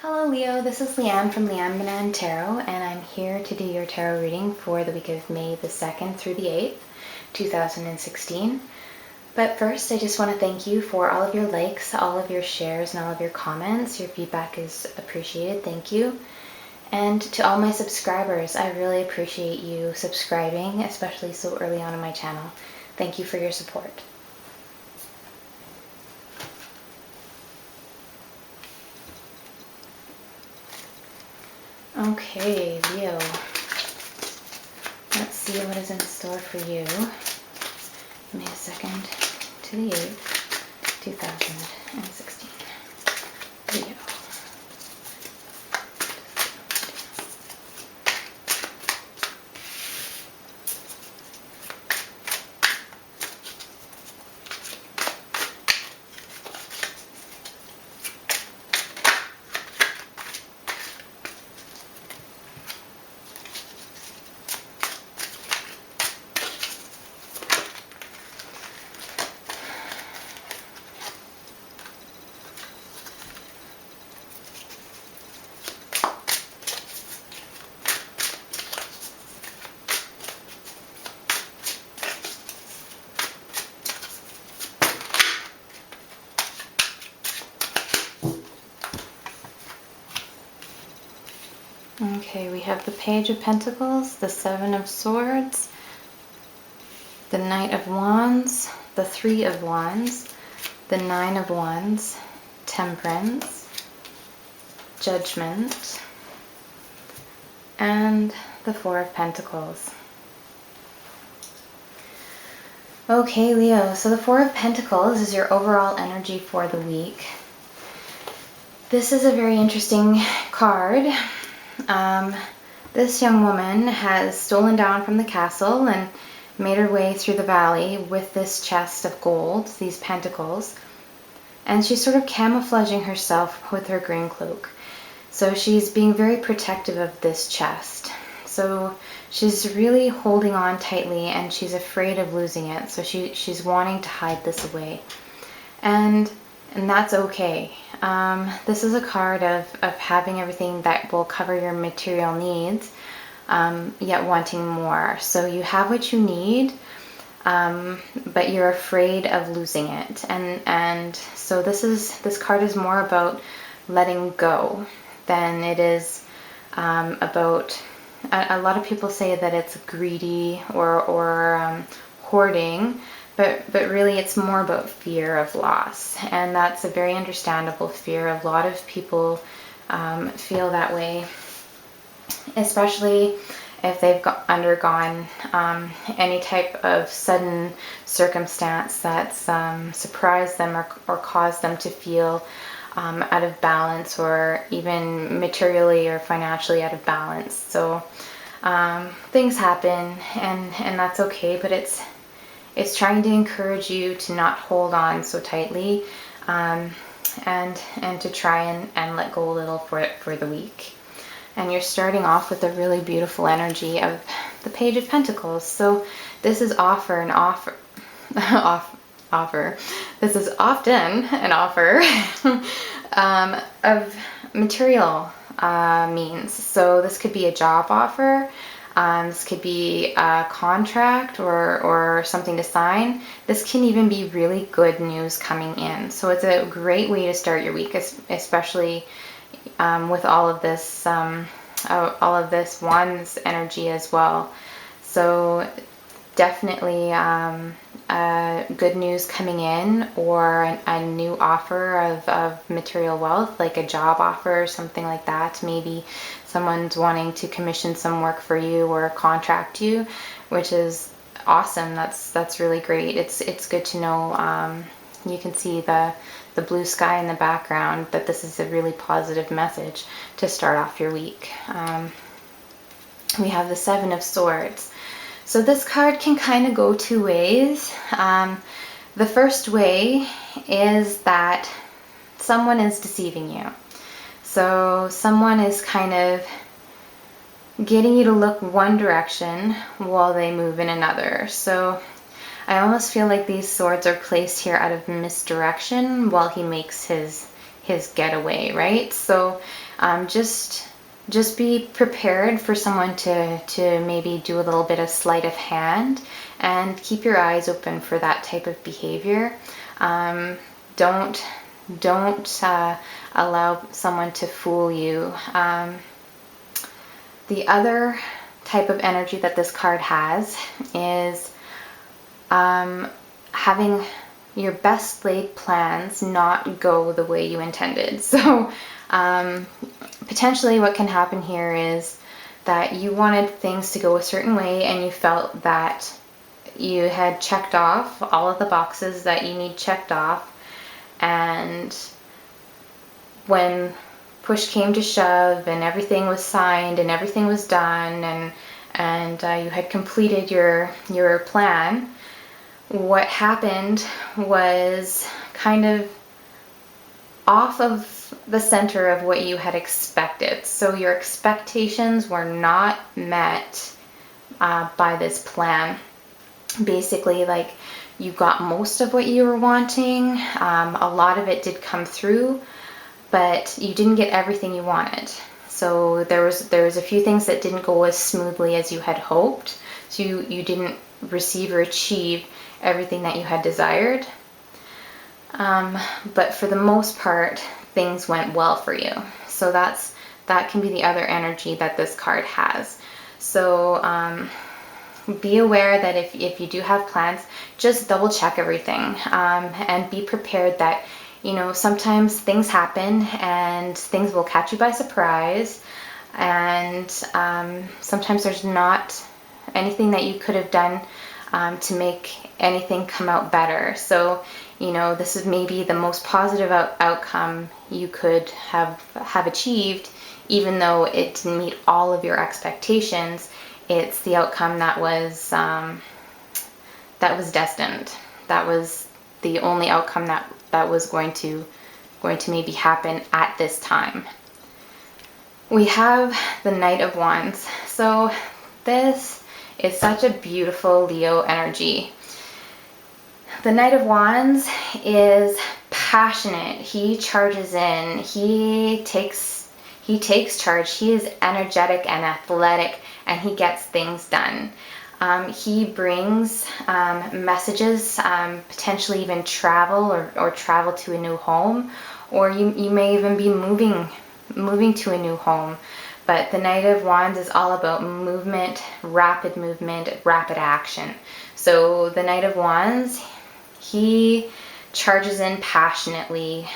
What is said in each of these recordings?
Hello Leo, this is Leanne from Leanne Banan Tarot, and I'm here to do your tarot reading for the week of May the 2nd through the 8th, 2016. But first, I just want to thank you for all of your likes, all of your shares, and all of your comments. Your feedback is appreciated, thank you. And to all my subscribers, I really appreciate you subscribing, especially so early on in my channel. Thank you for your support. Okay, Leo, let's see what is in store for you. May 2nd to the 8th, 2016. Leo. Okay, we have the Page of Pentacles, the Seven of Swords, the Knight of Wands, the Three of Wands, the Nine of Wands, Temperance, Judgment, and the Four of Pentacles. Okay, Leo, so the Four of Pentacles is your overall energy for the week. This is a very interesting card. This young woman has stolen down from the castle and made her way through the valley with this chest of gold, these pentacles, and she's sort of camouflaging herself with her green cloak. So she's being very protective of this chest. So she's really holding on tightly and she's afraid of losing it. So she's wanting to hide this away. And that's okay. This is a card of having everything that will cover your material needs, yet wanting more. So you have what you need, but you're afraid of losing it. And so this card is more about letting go than it is about. A lot of people say that it's greedy or hoarding. But really it's more about fear of loss, and that's a very understandable fear. A lot of people feel that way, especially if they've undergone any type of sudden circumstance that's surprised them or caused them to feel out of balance, or even materially or financially out of balance. So things happen, and that's okay, but it's trying to encourage you to not hold on so tightly, and to try and let go a little for the week. And you're starting off with a really beautiful energy of the Page of Pentacles. So this is often an offer of material means. So this could be a job offer. This could be a contract or something to sign. This can even be really good news coming in. So it's a great way to start your week, especially with all of this Wands energy as well. So definitely good news coming in, or a new offer of material wealth, like a job offer or something like that. Maybe someone's wanting to commission some work for you or contract you, which is awesome. That's really great. It's good to know. You can see the blue sky in the background, that this is a really positive message to start off your week. We have the Seven of Swords. So this card can kind of go two ways. The first way is that someone is deceiving you. So someone is kind of getting you to look one direction while they move in another. So I almost feel like these swords are placed here out of misdirection while he makes his his getaway, right? So just be prepared for someone to maybe do a little bit of sleight of hand, and keep your eyes open for that type of behavior. Don't allow someone to fool you. The other type of energy that this card has is having your best laid plans not go the way you intended. So potentially what can happen here is that you wanted things to go a certain way, and you felt that you had checked off all of the boxes that you need checked off, and when push came to shove and everything was signed and everything was done, and you had completed your plan, what happened was kind of off of the center of what you had expected. So your expectations were not met by this plan. Basically, like, you got most of what you were wanting. A lot of it did come through, but you didn't get everything you wanted. So there was a few things that didn't go as smoothly as you had hoped. So you didn't receive or achieve everything that you had desired. But for the most part, things went well for you. So that can be the other energy that this card has. So be aware that if you do have plans, just double check everything, and be prepared that, you know, sometimes things happen and things will catch you by surprise, and sometimes there's not anything that you could have done to make anything come out better. So, you know, this is maybe the most positive outcome you could have achieved, even though it didn't meet all of your expectations. It's the outcome that was destined. That was the only outcome that was going to maybe happen at this time. We have the Knight of Wands. So this is such a beautiful Leo energy. The Knight of Wands is passionate. He charges in. He takes charge. He is energetic and athletic, and he gets things done. He brings messages, potentially even travel or travel to a new home, or you may even be moving to a new home. But the Knight of Wands is all about movement, rapid action. So the Knight of Wands, he charges in passionately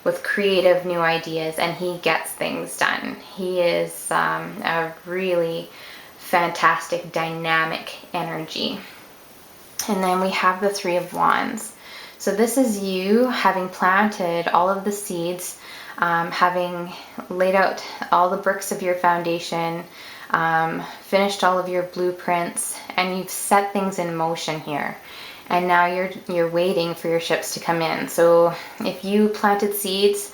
with creative new ideas, and he gets things done. He is a really fantastic, dynamic energy. And then we have the Three of Wands. So this is you having planted all of the seeds, having laid out all the bricks of your foundation, finished all of your blueprints, and you've set things in motion here. And now you're waiting for your ships to come in. So if you planted seeds,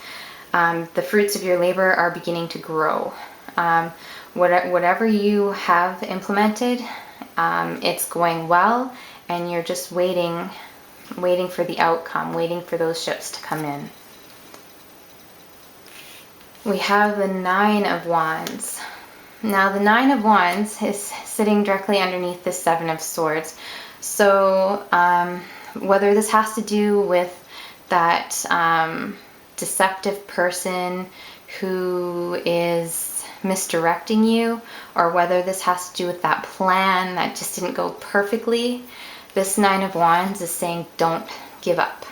the fruits of your labor are beginning to grow. Whatever you have implemented, it's going well, and you're just waiting for the outcome, waiting for those ships to come in. We have the Nine of Wands. Now the Nine of Wands is sitting directly underneath the Seven of Swords. So whether this has to do with that deceptive person who is misdirecting you, or whether this has to do with that plan that just didn't go perfectly, this Nine of Wands is saying don't give up.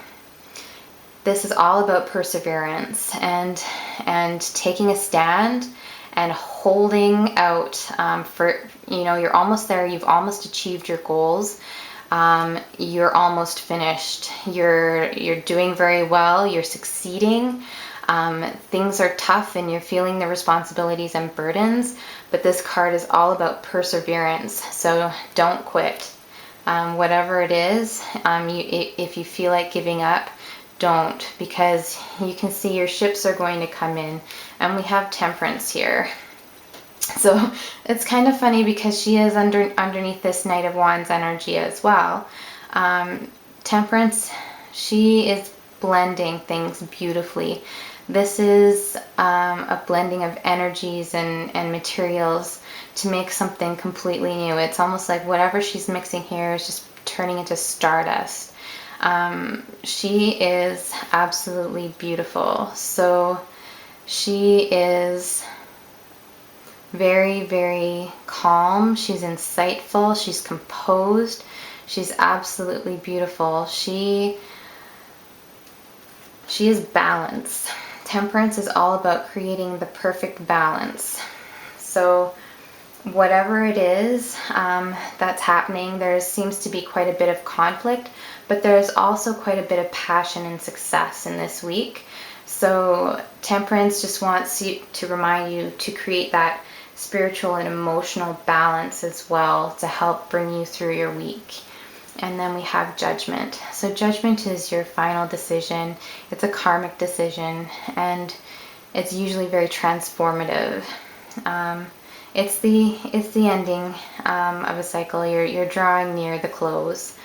This is all about perseverance and taking a stand and holding out for, you know, you're almost there. You've almost achieved your goals. You're almost finished. You're doing very well. You're succeeding. Things are tough and you're feeling the responsibilities and burdens, but this card is all about perseverance. So don't quit. Whatever it is, if you feel like giving up, don't, because you can see your ships are going to come in, and we have Temperance here. So it's kind of funny because she is underneath this Knight of Wands energy as well. Temperance, she is blending things beautifully. This is a blending of energies and materials to make something completely new. It's almost like whatever she's mixing here is just turning into stardust. She is absolutely beautiful. So she is very, very calm. She's insightful. She's composed. She's absolutely beautiful. She is balance. Temperance is all about creating the perfect balance. So whatever it is that's happening, there seems to be quite a bit of conflict, but there's also quite a bit of passion and success in this week. So Temperance just wants you to remind you to create that spiritual and emotional balance as well to help bring you through your week. And then we have Judgment. So Judgment is your final decision. It's a karmic decision, and it's usually very transformative. It's the ending of a cycle. You're drawing near the close.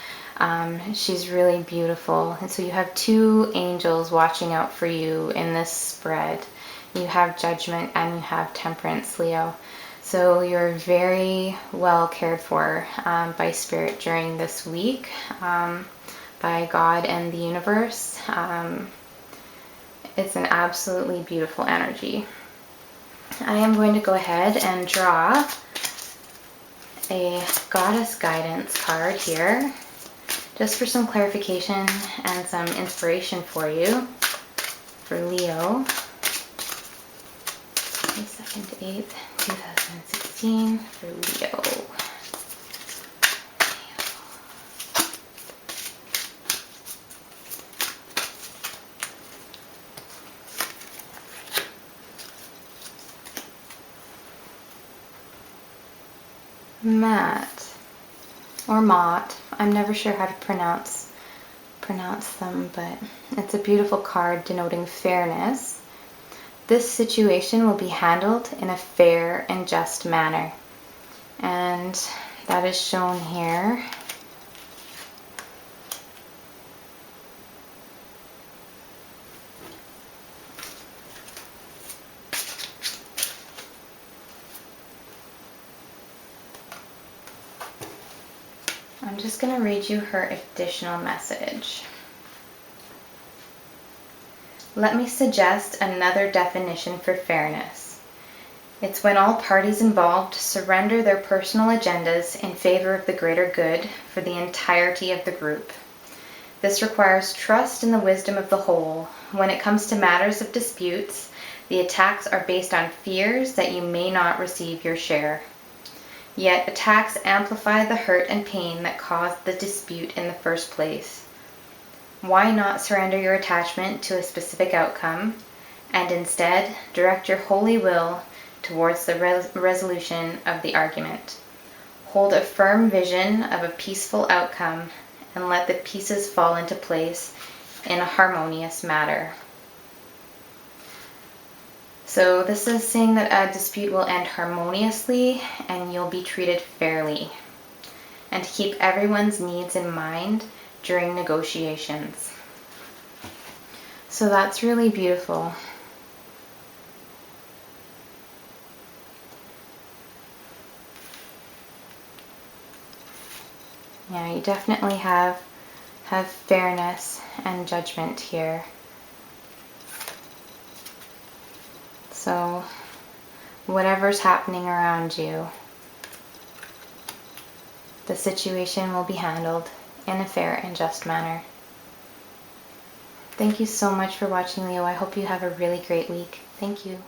She's really beautiful, and so you have two angels watching out for you in this spread. You have Judgment and you have Temperance, Leo. So you're very well cared for by Spirit during this week, by God and the universe. It's an absolutely beautiful energy. I am going to go ahead and draw a Goddess Guidance card here, just for some clarification and some inspiration for you, for Leo. 22nd to 8th, 2016, for Leo. Matt, or Mott, I'm never sure how to pronounce them, but it's a beautiful card denoting fairness. This situation will be handled in a fair and just manner, and that is shown here. I'm just going to read you her additional message. Let me suggest another definition for fairness. It's when all parties involved surrender their personal agendas in favor of the greater good for the entirety of the group. This requires trust in the wisdom of the whole. When it comes to matters of disputes, the attacks are based on fears that you may not receive your share. Yet attacks amplify the hurt and pain that caused the dispute in the first place. Why not surrender your attachment to a specific outcome and instead direct your holy will towards the resolution of the argument? Hold a firm vision of a peaceful outcome and let the pieces fall into place in a harmonious manner. So this is saying that a dispute will end harmoniously and you'll be treated fairly, and to keep everyone's needs in mind during negotiations. So that's really beautiful. Yeah, you definitely have fairness and judgment here. So whatever's happening around you, the situation will be handled in a fair and just manner. Thank you so much for watching, Leo. I hope you have a really great week. Thank you.